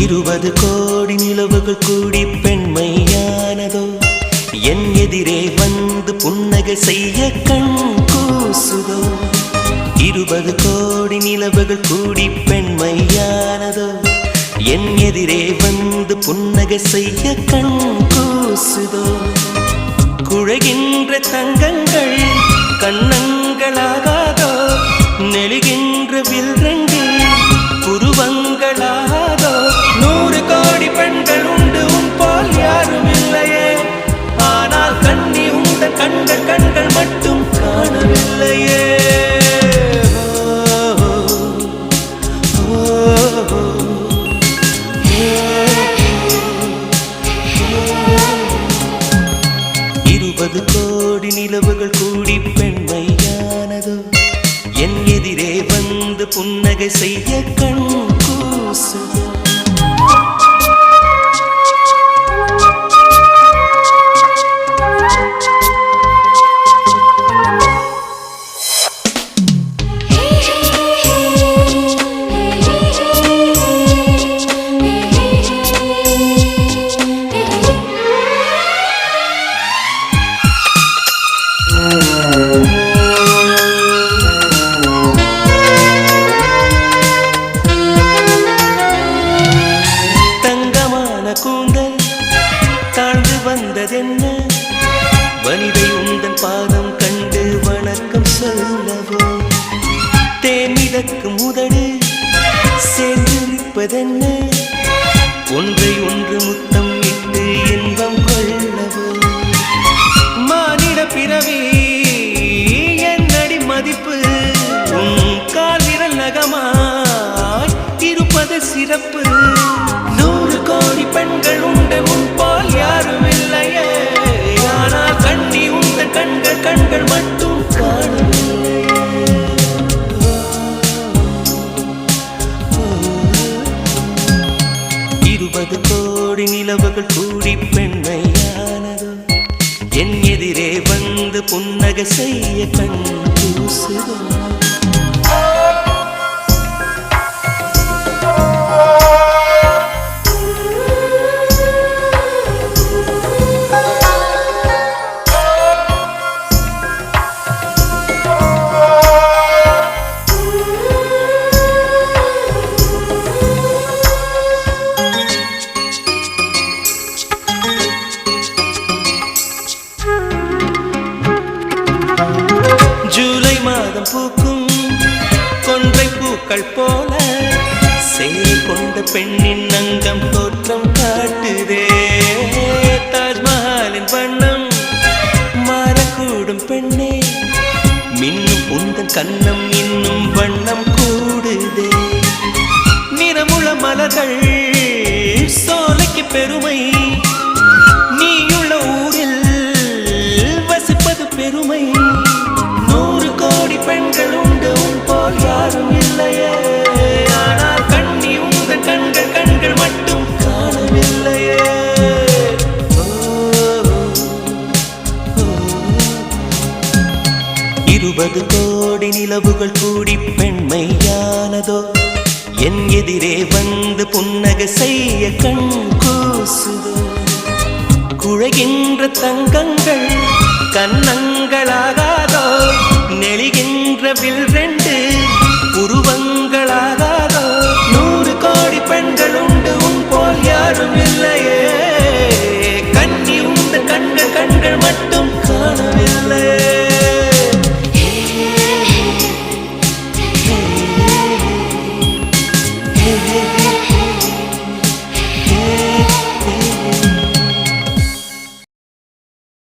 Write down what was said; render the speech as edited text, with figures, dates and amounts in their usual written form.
20 கோடி நிலவுகள் கூடி பெண்மையானதோ என் எதிரே வந்து புன்னகை செய்ய கண் கூசுதோ 20 கோடி நிலவுகள் கூடி பெண்மையானதோ என் எதிரே வந்து புன்னகை செய்ய கண் கூசுதோ குழைகின்ற தங்கங்கள் கண்ணங்களாகாதோ நெளிகின்ற வில்ரெண்டு புருவங்களாகாதோ 100 கோடி பெண்கள் உண்டு உன் போல் யாரும் இல்லையே ஆனால் கண்ணி உந்த கண்கள் கண்கள் மட்டும் காணவில்லையே கோடி நிலவுகள் கூடி பெண்மையானதோ என் எதிரே வந்து புன்னகை செய்ய கண் கூசுதோ கூந்தல் தாழ்ந்து வந்ததென்ன வனிதை உந்தன் பாதம் கண்டு வணக்கம் சொல்லவோ தேனிலக்கும் உதடு சேர்ந்திருப்பதென்ன ஒன்றை ஒன்று முத்தம் இட்டு இன்பம் கொள்ளவோ மானிட பிறவி என்னடி மதிப்பு உன் கால் விரல் நகமாய் இருப்பது சிறப்பு 100 கோடி பெண்கள் உண்டு உன் போல் யாரும் இல்லையே ஆனால் கண்ணி உந்த கண்கள் கண்கள் மட்டும் காணவில்லையே 20 கோடி நிலவுகள் கூடி பெண்மையானதோ என் எதிரே வந்து புன்னகை செய்ய கண் கூசுதோ ஜூலை மாதம் பூக்கும் கொன்றை பூக்கள் போல சேலை கொண்ட பெண்ணின் அங்கம் தோற்றம் காட்டுதே தாஜ்மஹாலின் வண்ணம் மாறக்கூடும் பெண்ணே மின்னும் உந்தன் கண்ணம் இன்னும் வண்ணம் கூடுதே நிறமுள மலர்கள் சோலைக்கு பெருமை நீயுள்ள ஊரில் வசிப்பது பெருமை 100 கோடி பெண்கள் உண்டு உன் போல் யாரும் இல்லையே ஆனால் கண்ணி உந்த கண்கள் கண்கள் மட்டும் காணவில்லையே 20 கோடி நிலவுகள் கூடி பெண்மையானதோ என் எதிரே வந்து புன்னகை செய்ய கண் கூசுதோ குழைகின்ற தங்கங்கள் கண்ணங்களாகாதோ நெளிகின்ற வில்ரெண்டு புருவங்களாகாதோ 100 கோடி பெண்கள் உண்டு உன் போல் யாரும் இல்லையே கண்ணி உந்த கண்கள் கண்கள் மட்டும் காணவில்லையே